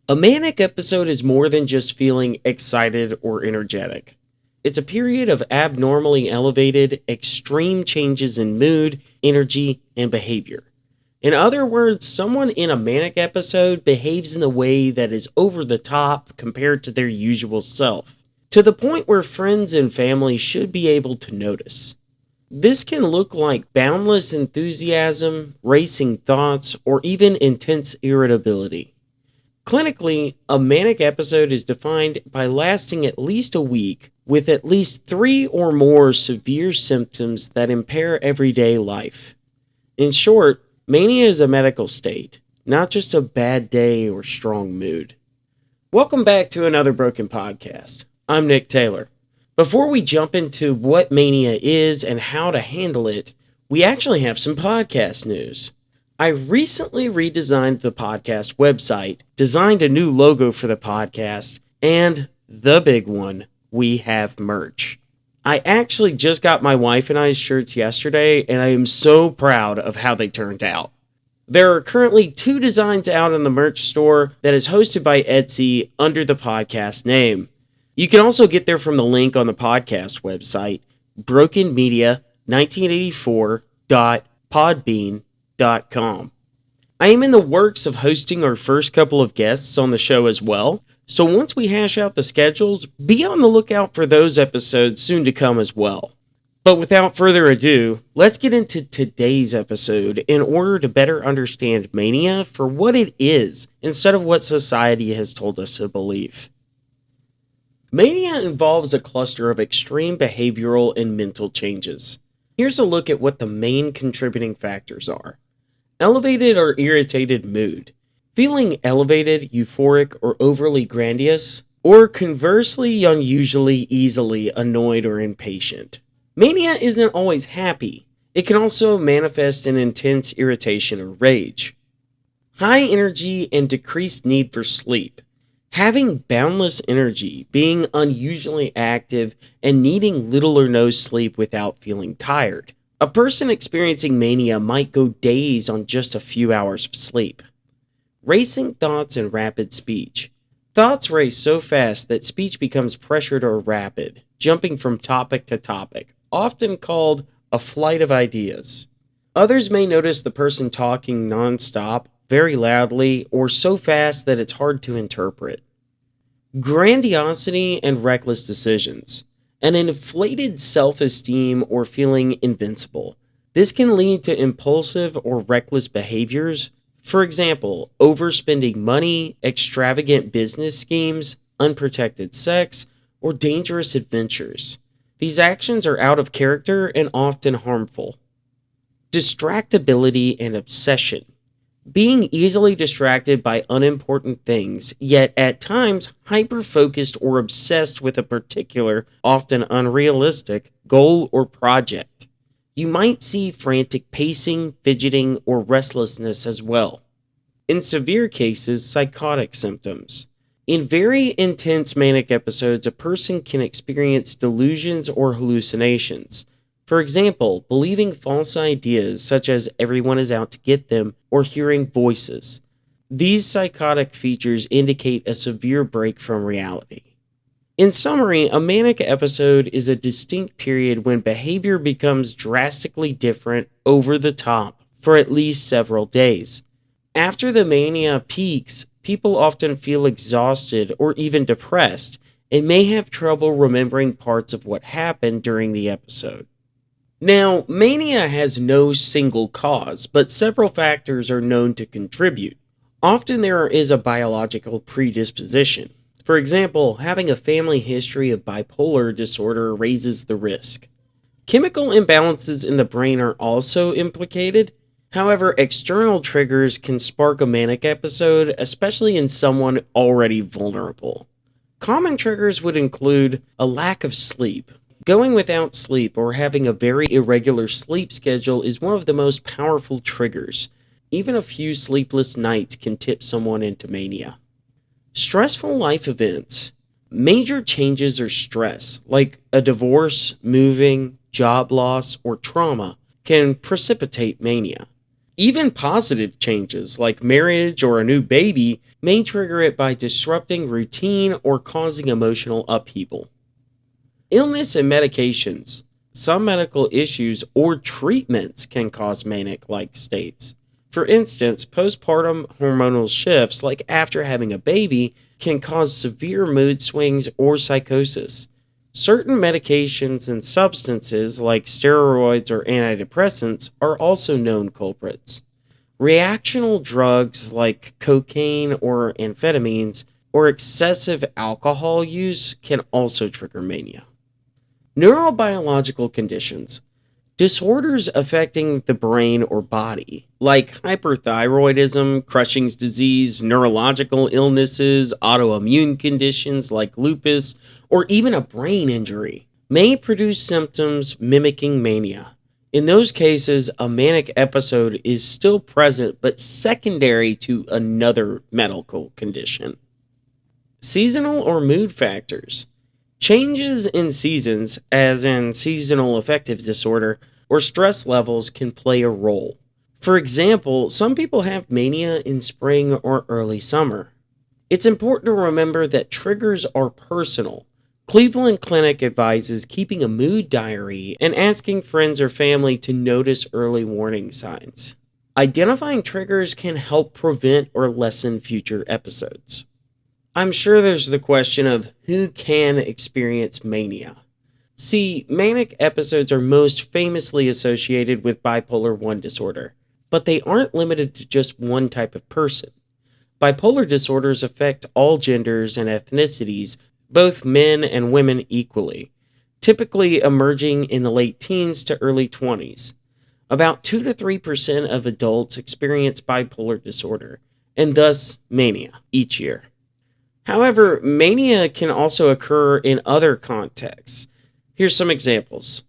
A manic episode is more than just feeling excited or energetic. It's a period of abnormally elevated, extreme changes in mood, energy, and behavior. In other words, someone in a manic episode behaves in a way that is over the top compared to their usual self, to the point where friends and family should be able to notice. This can look like boundless enthusiasm, racing thoughts, or even intense irritability. Clinically, a manic episode is defined by lasting at least a week with at least 3 or more severe symptoms that impair everyday life. In short, mania is a medical state, not just a bad day or strong mood. Welcome back to another Broken Podcast. I'm Nick Taylor. Before we jump into what mania is and how to handle it, we actually have some podcast news. I recently redesigned the podcast website, designed a new logo for the podcast, and the big one, we have merch. I actually just got my wife and I's shirts yesterday, and I am so proud of how they turned out. There are currently 2 designs out in the merch store that is hosted by Etsy under the podcast name. You can also get there from the link on the podcast website, brokenmedia1984.podbean.com. I am in the works of hosting our first couple of guests on the show as well, so once we hash out the schedules, be on the lookout for those episodes soon to come as well. But without further ado, let's get into today's episode in order to better understand mania for what it is instead of what society has told us to believe. Mania involves a cluster of extreme behavioral and mental changes. Here's a look at what the main contributing factors are. Elevated or irritated mood. Feeling elevated, euphoric, or overly grandiose, or conversely unusually easily annoyed or impatient. Mania isn't always happy. It can also manifest in intense irritation or rage. High energy and decreased need for sleep. Having boundless energy, being unusually active, and needing little or no sleep without feeling tired. A person experiencing mania might go days on just a few hours of sleep. Racing thoughts and rapid speech. Thoughts race so fast that speech becomes pressured or rapid, jumping from topic to topic, often called a flight of ideas. Others may notice the person talking non-stop, very loudly, or so fast that it's hard to interpret. Grandiosity and reckless decisions. An inflated self-esteem or feeling invincible. This can lead to impulsive or reckless behaviors. For example, overspending money, extravagant business schemes, unprotected sex, or dangerous adventures. These actions are out of character and often harmful. Distractibility and obsession. Being easily distracted by unimportant things, yet at times hyper-focused or obsessed with a particular, often unrealistic, goal or project. You might see frantic pacing, fidgeting, or restlessness as well. In severe cases, psychotic symptoms. In very intense manic episodes, a person can experience delusions or hallucinations. For example, believing false ideas such as everyone is out to get them or hearing voices. These psychotic features indicate a severe break from reality. In summary, a manic episode is a distinct period when behavior becomes drastically different over the top for at least several days. After the mania peaks, people often feel exhausted or even depressed and may have trouble remembering parts of what happened during the episode. Now, mania has no single cause, but several factors are known to contribute. Often there is a biological predisposition. For example, having a family history of bipolar disorder raises the risk. Chemical imbalances in the brain are also implicated. However, external triggers can spark a manic episode, especially in someone already vulnerable. Common triggers would include a lack of sleep. Going without sleep or having a very irregular sleep schedule is one of the most powerful triggers. Even a few sleepless nights can tip someone into mania. Stressful life events. Major changes or stress, like a divorce, moving, job loss, or trauma, can precipitate mania. Even positive changes, like marriage or a new baby, may trigger it by disrupting routine or causing emotional upheaval. Illness and medications. Some medical issues or treatments can cause manic like states. For instance, postpartum hormonal shifts, like after having a baby, can cause severe mood swings or psychosis. Certain medications and substances, like steroids or antidepressants, are also known culprits. Reactional drugs like cocaine or amphetamines or excessive alcohol use can also trigger mania. Neurobiological conditions. Disorders affecting the brain or body, like hyperthyroidism, Cushing's disease, neurological illnesses, autoimmune conditions like lupus, or even a brain injury, may produce symptoms mimicking mania. In those cases, a manic episode is still present but secondary to another medical condition. Seasonal or mood factors. Changes in seasons, as in seasonal affective disorder, or stress levels can play a role. For example, some people have mania in spring or early summer. It's important to remember that triggers are personal. Cleveland Clinic advises keeping a mood diary and asking friends or family to notice early warning signs. Identifying triggers can help prevent or lessen future episodes. I'm sure there's the question of who can experience mania. See, manic episodes are most famously associated with bipolar 1 disorder, but they aren't limited to just one type of person. Bipolar disorders affect all genders and ethnicities, both men and women equally, typically emerging in the late teens to early 20s. About 2 to 3% of adults experience bipolar disorder, and thus mania, each year. However, mania can also occur in other contexts. Here's some examples.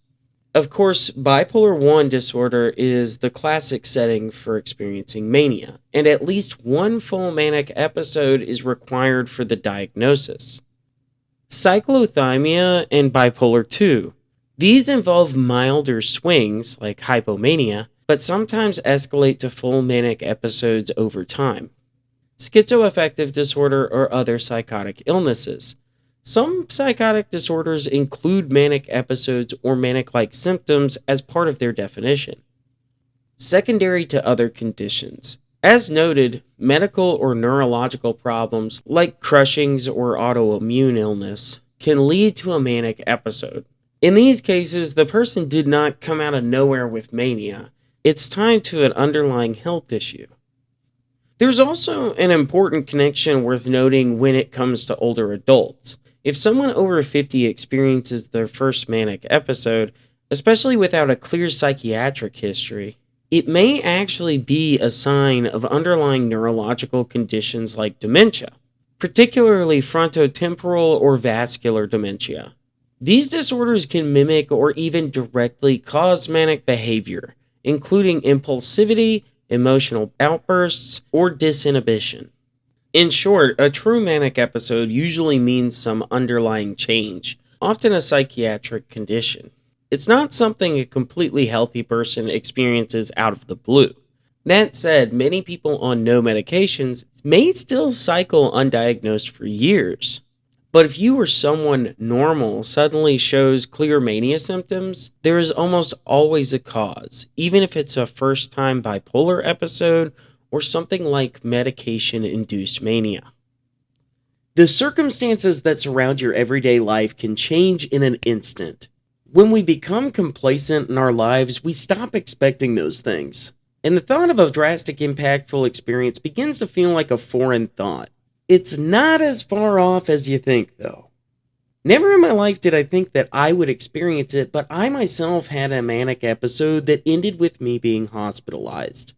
Of course, bipolar 1 disorder is the classic setting for experiencing mania, and at least one full manic episode is required for the diagnosis. Cyclothymia and bipolar 2. These involve milder swings, like hypomania, but sometimes escalate to full manic episodes over time. Schizoaffective disorder or other psychotic illnesses. Some psychotic disorders include manic episodes or manic-like symptoms as part of their definition. Secondary to other conditions. As noted, medical or neurological problems like Cushing's or autoimmune illness can lead to a manic episode. In these cases, the person did not come out of nowhere with mania. It's tied to an underlying health issue. There's also an important connection worth noting when it comes to older adults. If someone over 50 experiences their first manic episode, especially without a clear psychiatric history, it may actually be a sign of underlying neurological conditions like dementia, particularly frontotemporal or vascular dementia. These disorders can mimic or even directly cause manic behavior, including impulsivity, emotional outbursts, or disinhibition. In short, a true manic episode usually means some underlying change, often a psychiatric condition. It's not something a completely healthy person experiences out of the blue. That said, many people on no medications may still cycle undiagnosed for years. But if you or someone normal suddenly shows clear mania symptoms, there is almost always a cause, even if it's a first-time bipolar episode or something like medication-induced mania. The circumstances that surround your everyday life can change in an instant. When we become complacent in our lives, we stop expecting those things. And the thought of a drastic, impactful experience begins to feel like a foreign thought. It's not as far off as you think, though. Never in my life did I think that I would experience it, but I myself had a manic episode that ended with me being hospitalized.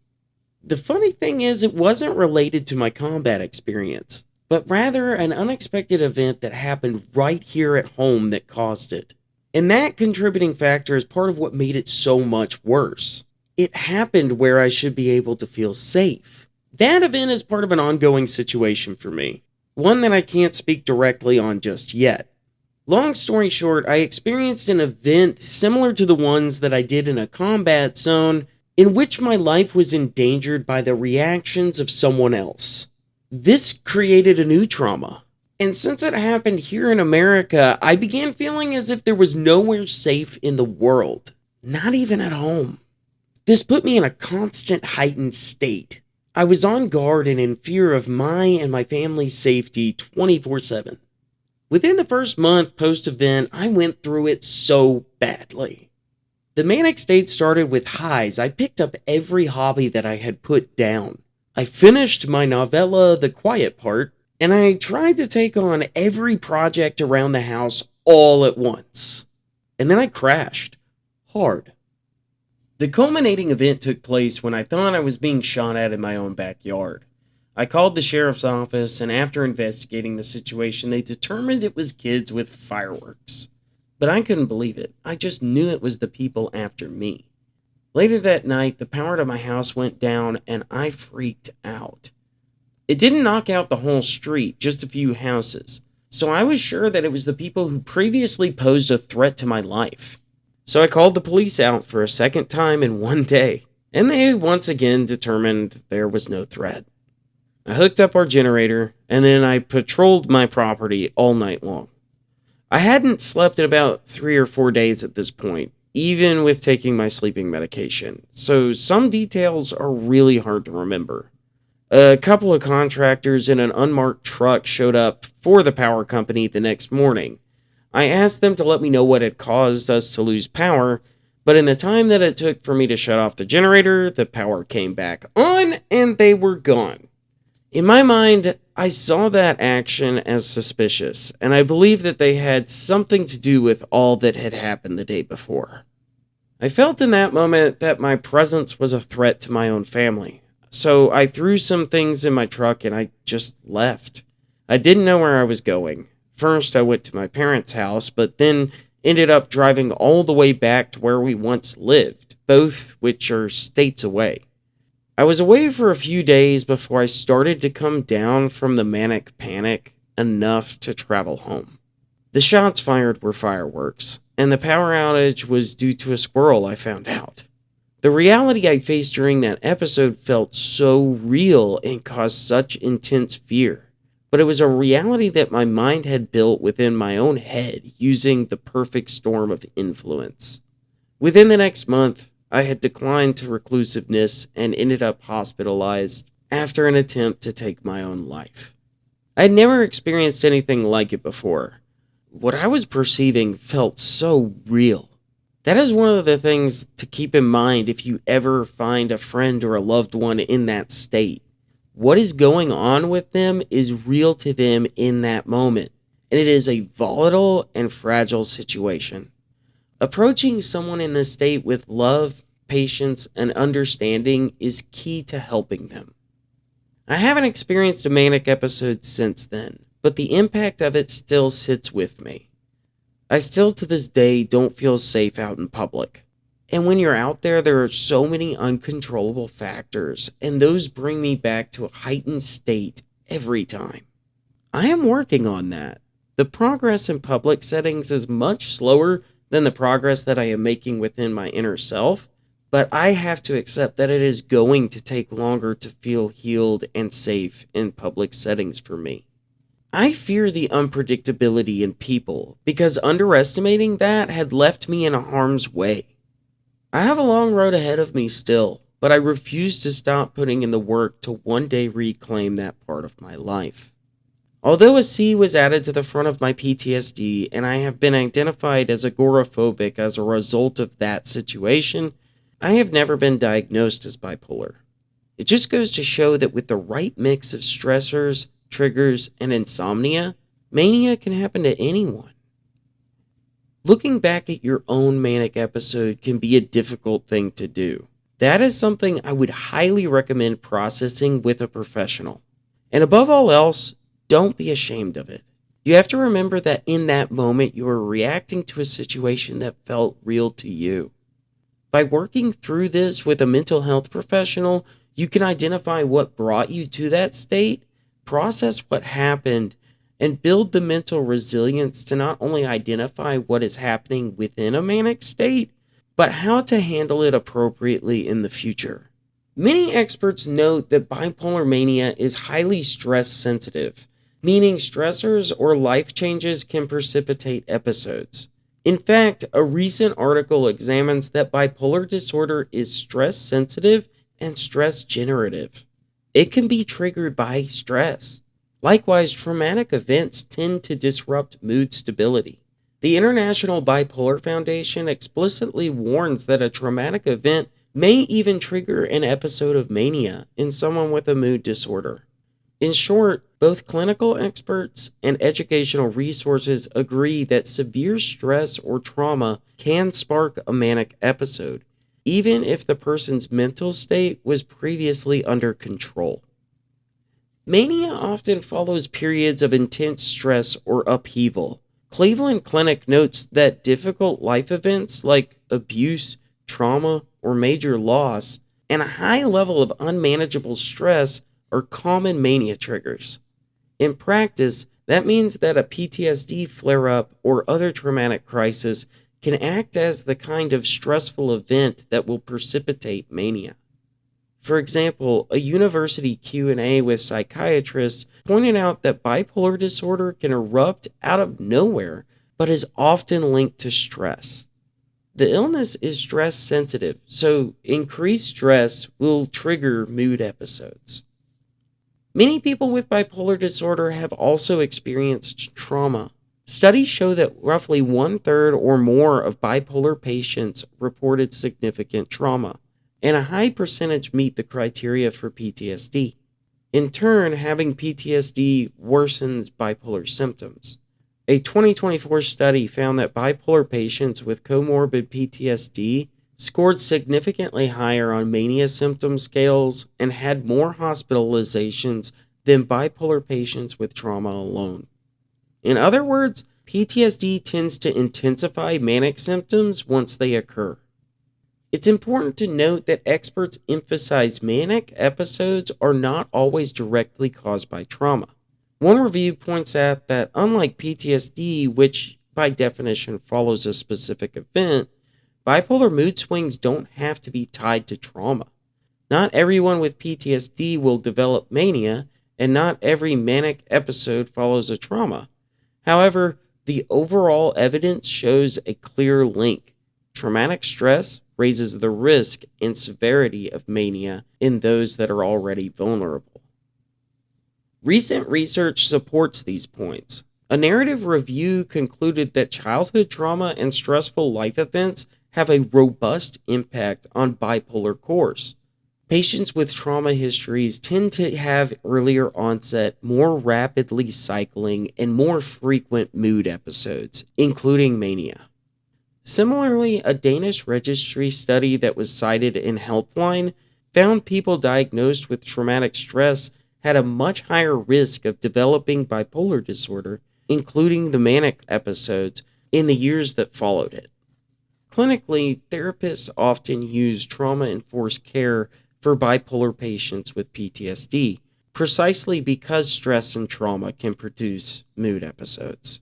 The funny thing is, it wasn't related to my combat experience, but rather an unexpected event that happened right here at home that caused it. And that contributing factor is part of what made it so much worse. It happened where I should be able to feel safe. That event is part of an ongoing situation for me, one that I can't speak directly on just yet. Long story short, I experienced an event similar to the ones that I did in a combat zone. in which my life was endangered by the reactions of someone else. This created a new trauma. And since it happened here in America, I began feeling as if there was nowhere safe in the world, not even at home. This put me in a constant heightened state. I was on guard and in fear of my and my family's safety 24/7. Within the first month post-event, I went through it so badly. The manic state started with highs. I picked up every hobby that I had put down. I finished my novella, The Quiet Part, and I tried to take on every project around the house all at once. And then I crashed. Hard. The culminating event took place when I thought I was being shot at in my own backyard. I called the sheriff's office, and after investigating the situation, they determined it was kids with fireworks. But I couldn't believe it. I just knew it was the people after me. Later that night, the power to my house went down, and I freaked out. It didn't knock out the whole street, just a few houses. So I was sure that it was the people who previously posed a threat to my life. So I called the police out for a second time in one day, and they once again determined there was no threat. I hooked up our generator, and then I patrolled my property all night long. I hadn't slept in about 3 or 4 days at this point, even with taking my sleeping medication, so some details are really hard to remember. A couple of contractors in an unmarked truck showed up for the power company the next morning. I asked them to let me know what had caused us to lose power, but in the time that it took for me to shut off the generator, the power came back on and they were gone. In my mind, I saw that action as suspicious, and I believe that they had something to do with all that had happened the day before. I felt in that moment that my presence was a threat to my own family, so I threw some things in my truck and I just left. I didn't know where I was going. First, I went to my parents' house, but then ended up driving all the way back to where we once lived, both which are states away. I was away for a few days before I started to come down from the manic panic enough to travel home. The shots fired were fireworks, and the power outage was due to a squirrel, I found out. The reality I faced during that episode felt so real and caused such intense fear. But it was a reality that my mind had built within my own head using the perfect storm of influence. Within the next month, I had declined to reclusiveness and ended up hospitalized after an attempt to take my own life. I had never experienced anything like it before. What I was perceiving felt so real. That is one of the things to keep in mind if you ever find a friend or a loved one in that state. What is going on with them is real to them in that moment, and it is a volatile and fragile situation. Approaching someone in this state with love, patience, and understanding is key to helping them. I haven't experienced a manic episode since then, but the impact of it still sits with me. I still to this day don't feel safe out in public. And when you're out there, there are so many uncontrollable factors, and those bring me back to a heightened state every time. I am working on that. The progress in public settings is much slower than the progress that I am making within my inner self, but I have to accept that it is going to take longer to feel healed and safe in public settings for me. I fear the unpredictability in people because underestimating that had left me in harm's way. I have a long road ahead of me still, but I refuse to stop putting in the work to one day reclaim that part of my life. Although a C was added to the front of my PTSD and I have been identified as agoraphobic as a result of that situation, I have never been diagnosed as bipolar. It just goes to show that with the right mix of stressors, triggers, and insomnia, mania can happen to anyone. Looking back at your own manic episode can be a difficult thing to do. That is something I would highly recommend processing with a professional. And above all else, don't be ashamed of it. You have to remember that in that moment you are reacting to a situation that felt real to you. By working through this with a mental health professional, you can identify what brought you to that state, process what happened, and build the mental resilience to not only identify what is happening within a manic state, but how to handle it appropriately in the future. Many experts note that bipolar mania is highly stress sensitive, meaning stressors or life changes can precipitate episodes. In fact, a recent article examines that bipolar disorder is stress sensitive and stress generative. It can be triggered by stress. Likewise, traumatic events tend to disrupt mood stability. The International Bipolar Foundation explicitly warns that a traumatic event may even trigger an episode of mania in someone with a mood disorder. In short, both clinical experts and educational resources agree that severe stress or trauma can spark a manic episode, even if the person's mental state was previously under control. Mania often follows periods of intense stress or upheaval. Cleveland Clinic notes that difficult life events like abuse, trauma, or major loss, and a high level of unmanageable stress are common mania triggers. In practice, that means that a PTSD flare-up or other traumatic crisis can act as the kind of stressful event that will precipitate mania. For example, a university Q&A with psychiatrists pointed out that bipolar disorder can erupt out of nowhere, but is often linked to stress. The illness is stress sensitive, so increased stress will trigger mood episodes. Many people with bipolar disorder have also experienced trauma. Studies show that roughly 1/3 or more of bipolar patients reported significant trauma, and a high percentage meet the criteria for PTSD. In turn, having PTSD worsens bipolar symptoms. A 2024 study found that bipolar patients with comorbid PTSD scored significantly higher on mania symptom scales and had more hospitalizations than bipolar patients with trauma alone. In other words, PTSD tends to intensify manic symptoms once they occur. It's important to note that experts emphasize manic episodes are not always directly caused by trauma. One review points out that unlike PTSD, which by definition follows a specific event, bipolar mood swings don't have to be tied to trauma. Not everyone with PTSD will develop mania, and not every manic episode follows a trauma. However, the overall evidence shows a clear link. Traumatic stress raises the risk and severity of mania in those that are already vulnerable. Recent research supports these points. A narrative review concluded that childhood trauma and stressful life events have a robust impact on bipolar course. Patients with trauma histories tend to have earlier onset, more rapidly cycling, and more frequent mood episodes, including mania. Similarly, a Danish registry study that was cited in Helpline found people diagnosed with traumatic stress had a much higher risk of developing bipolar disorder, including the manic episodes, in the years that followed it. Clinically, therapists often use trauma-informed care for bipolar patients with PTSD, precisely because stress and trauma can produce mood episodes.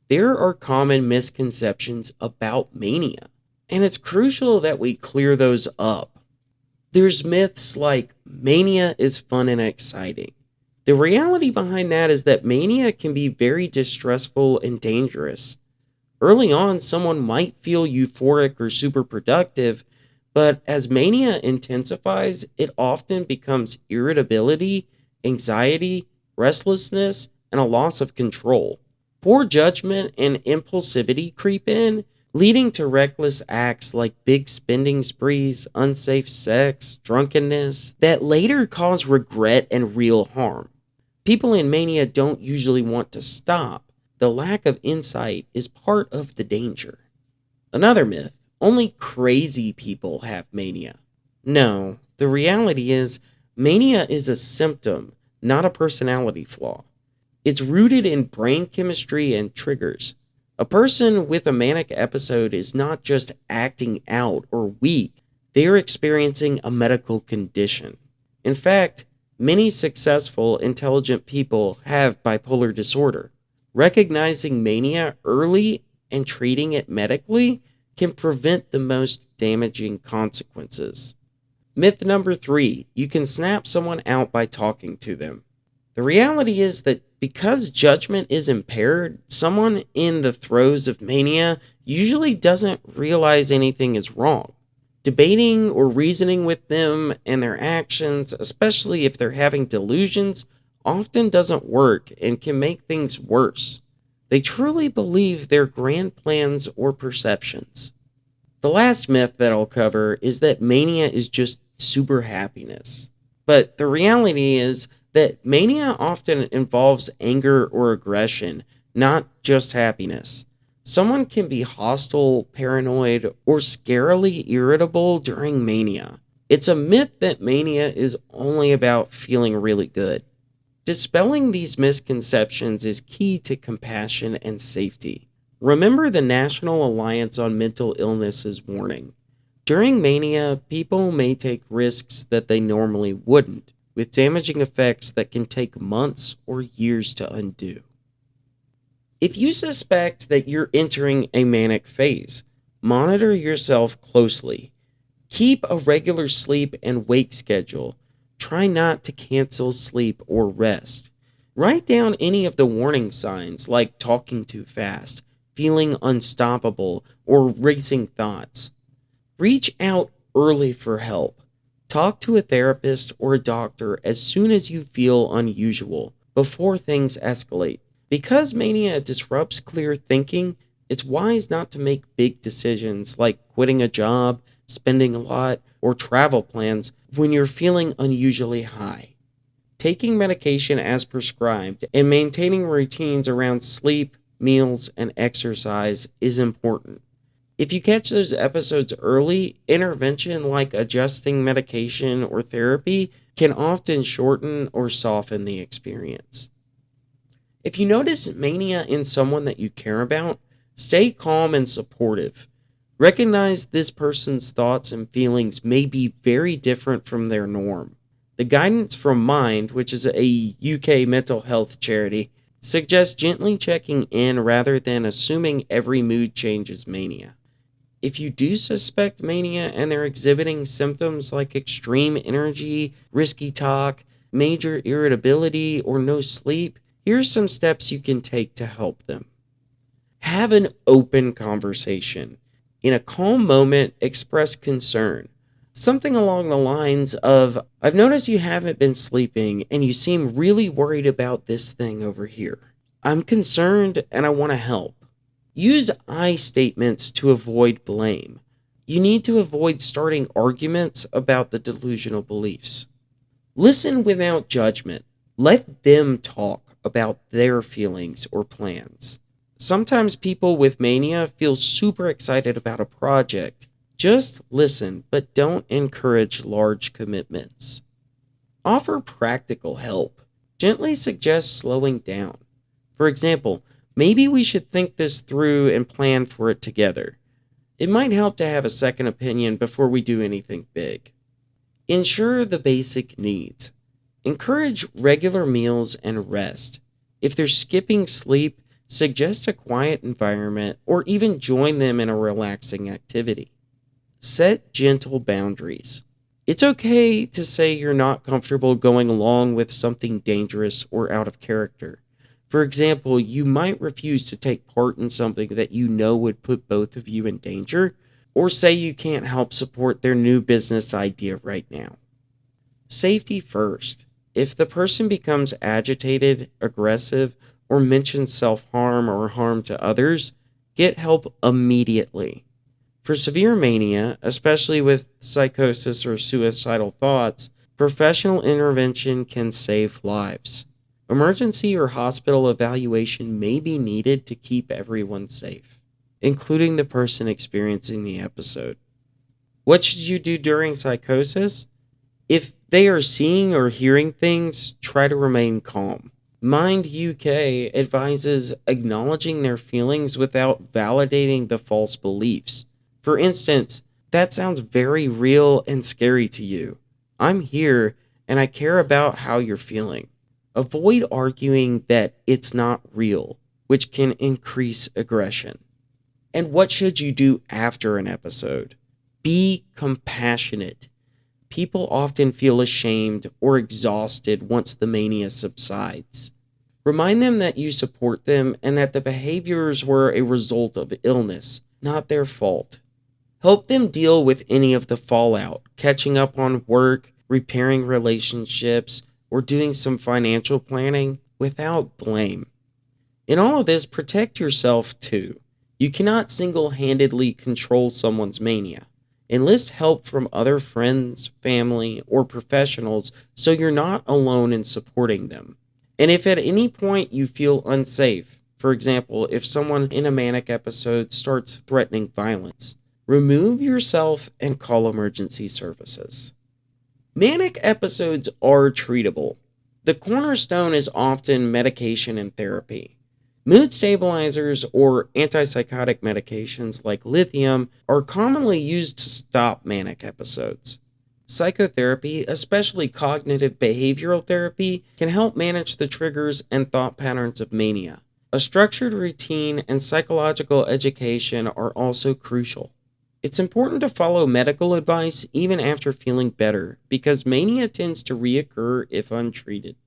There are common misconceptions about mania, and it's crucial that we clear those up. There's myths like mania is fun and exciting. The reality behind that is that mania can be very distressful and dangerous. Early on, someone might feel euphoric or super productive, but as mania intensifies, it often becomes irritability, anxiety, restlessness, and a loss of control. Poor judgment and impulsivity creep in, leading to reckless acts like big spending sprees, unsafe sex, drunkenness, that later cause regret and real harm. People in mania don't usually want to stop. The lack of insight is part of the danger. Another myth: only crazy people have mania. No, the reality is, mania is a symptom, not a personality flaw. It's rooted in brain chemistry and triggers. A person with a manic episode is not just acting out or weak, they are experiencing a medical condition. In fact, many successful, intelligent people have bipolar disorder. Recognizing mania early and treating it medically can prevent the most damaging consequences. Myth number 3, you can snap someone out by talking to them. The reality is that because judgment is impaired, someone in the throes of mania usually doesn't realize anything is wrong. Debating or reasoning with them and their actions, especially if they're having delusions, often doesn't work and can make things worse. They truly believe their grand plans or perceptions. The last myth that I'll cover is that mania is just super happiness. But the reality is that mania often involves anger or aggression, not just happiness. Someone can be hostile, paranoid, or scarily irritable during mania. It's a myth that mania is only about feeling really good. Dispelling these misconceptions is key to compassion and safety. Remember the National Alliance on Mental Illness's warning. During mania, people may take risks that they normally wouldn't, with damaging effects that can take months or years to undo. If you suspect that you're entering a manic phase, monitor yourself closely. Keep a regular sleep and wake schedule. Try not to cancel sleep or rest. Write down any of the warning signs like talking too fast, feeling unstoppable, or racing thoughts. Reach out early for help. Talk to a therapist or a doctor as soon as you feel unusual, before things escalate. Because mania disrupts clear thinking, it's wise not to make big decisions like quitting a job, spending a lot, or travel plans when you're feeling unusually high. Taking medication as prescribed and maintaining routines around sleep, meals, and exercise is important. If you catch those episodes early, intervention like adjusting medication or therapy can often shorten or soften the experience. If you notice mania in someone that you care about, stay calm and supportive. Recognize this person's thoughts and feelings may be very different from their norm. The guidance from Mind, which is a UK mental health charity, suggests gently checking in rather than assuming every mood change is mania. If you do suspect mania and they're exhibiting symptoms like extreme energy, risky talk, major irritability, or no sleep, here's some steps you can take to help them. Have an open conversation. In a calm moment, express concern. Something along the lines of, I've noticed you haven't been sleeping and you seem really worried about this thing over here. I'm concerned and I want to help. Use I statements to avoid blame. You need to avoid starting arguments about the delusional beliefs. Listen without judgment. Let them talk about their feelings or plans. Sometimes people with mania feel super excited about a project. Just listen, but don't encourage large commitments. Offer practical help. Gently suggest slowing down. For example, maybe we should think this through and plan for it together. It might help to have a second opinion before we do anything big. Ensure the basic needs. Encourage regular meals and rest. If they're skipping sleep, suggest a quiet environment or even join them in a relaxing activity. Set gentle boundaries. It's okay to say you're not comfortable going along with something dangerous or out of character. For example, you might refuse to take part in something that you know would put both of you in danger, or say you can't help support their new business idea right now. Safety first. If the person becomes agitated, aggressive, or mentions self-harm or harm to others, get help immediately. For severe mania, especially with psychosis or suicidal thoughts, professional intervention can save lives. Emergency or hospital evaluation may be needed to keep everyone safe, including the person experiencing the episode. What should you do during psychosis? If they are seeing or hearing things, try to remain calm. Mind UK advises acknowledging their feelings without validating the false beliefs. For instance, that sounds very real and scary to you. I'm here and I care about how you're feeling. Avoid arguing that it's not real, which can increase aggression. And what should you do after an episode? Be compassionate. People often feel ashamed or exhausted once the mania subsides. Remind them that you support them and that the behaviors were a result of illness, not their fault. Help them deal with any of the fallout, catching up on work, repairing relationships, or doing some financial planning without blame. In all of this, protect yourself too. You cannot single-handedly control someone's mania. Enlist help from other friends, family, or professionals so you're not alone in supporting them. And if at any point you feel unsafe, for example, if someone in a manic episode starts threatening violence, remove yourself and call emergency services. Manic episodes are treatable. The cornerstone is often medication and therapy. Mood stabilizers or antipsychotic medications like lithium are commonly used to stop manic episodes. Psychotherapy, especially cognitive behavioral therapy, can help manage the triggers and thought patterns of mania. A structured routine and psychological education are also crucial. It's important to follow medical advice even after feeling better because mania tends to reoccur if untreated.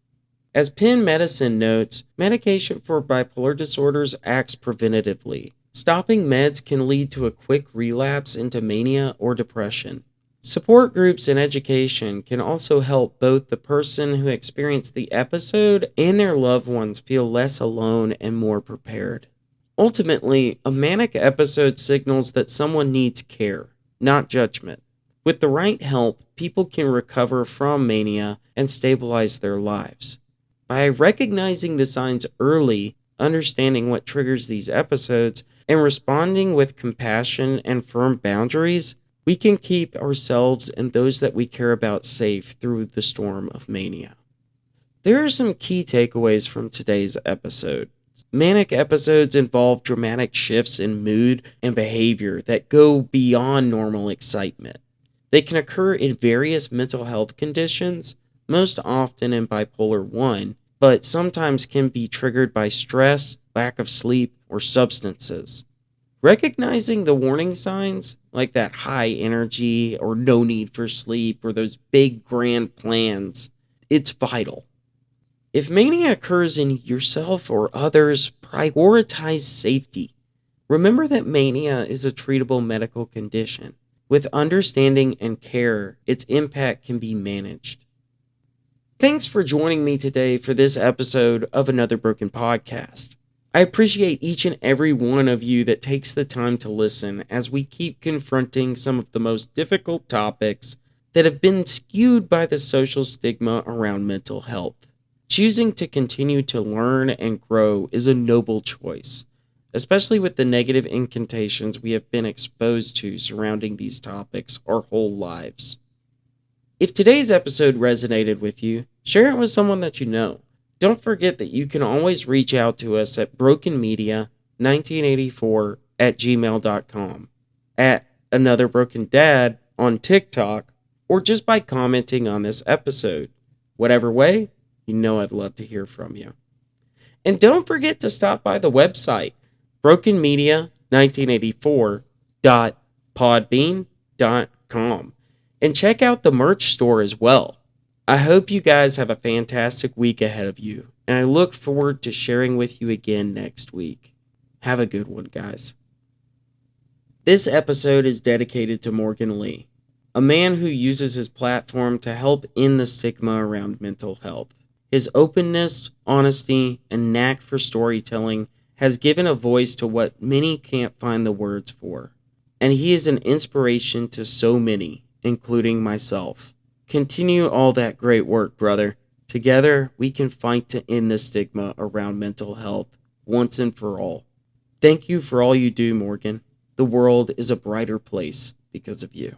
As Penn Medicine notes, medication for bipolar disorders acts preventatively. Stopping meds can lead to a quick relapse into mania or depression. Support groups and education can also help both the person who experienced the episode and their loved ones feel less alone and more prepared. Ultimately, a manic episode signals that someone needs care, not judgment. With the right help, people can recover from mania and stabilize their lives. By recognizing the signs early, understanding what triggers these episodes, and responding with compassion and firm boundaries, we can keep ourselves and those that we care about safe through the storm of mania. There are some key takeaways from today's episode. Manic episodes involve dramatic shifts in mood and behavior that go beyond normal excitement. They can occur in various mental health conditions, most often in bipolar 1, but sometimes can be triggered by stress, lack of sleep, or substances. Recognizing the warning signs, like that high energy or no need for sleep or those big grand plans, it's vital. If mania occurs in yourself or others, prioritize safety. Remember that mania is a treatable medical condition. With understanding and care, its impact can be managed. Thanks for joining me today for this episode of Another Broken Podcast. I appreciate each and every one of you that takes the time to listen as we keep confronting some of the most difficult topics that have been skewed by the social stigma around mental health. Choosing to continue to learn and grow is a noble choice, especially with the negative incantations we have been exposed to surrounding these topics our whole lives. If today's episode resonated with you, share it with someone that you know. Don't forget that you can always reach out to us at brokenmedia1984@gmail.com, at Another Broken Dad on TikTok, or just by commenting on this episode. Whatever way, you know I'd love to hear from you. And don't forget to stop by the website, brokenmedia1984.podbean.com, and check out the merch store as well. I hope you guys have a fantastic week ahead of you, and I look forward to sharing with you again next week. Have a good one, guys. This episode is dedicated to Morgan Lee, a man who uses his platform to help end the stigma around mental health. His openness, honesty, and knack for storytelling has given a voice to what many can't find the words for. And he is an inspiration to so many, including myself. Continue all that great work, brother. Together, we can fight to end the stigma around mental health once and for all. Thank you for all you do, Morgan. The world is a brighter place because of you.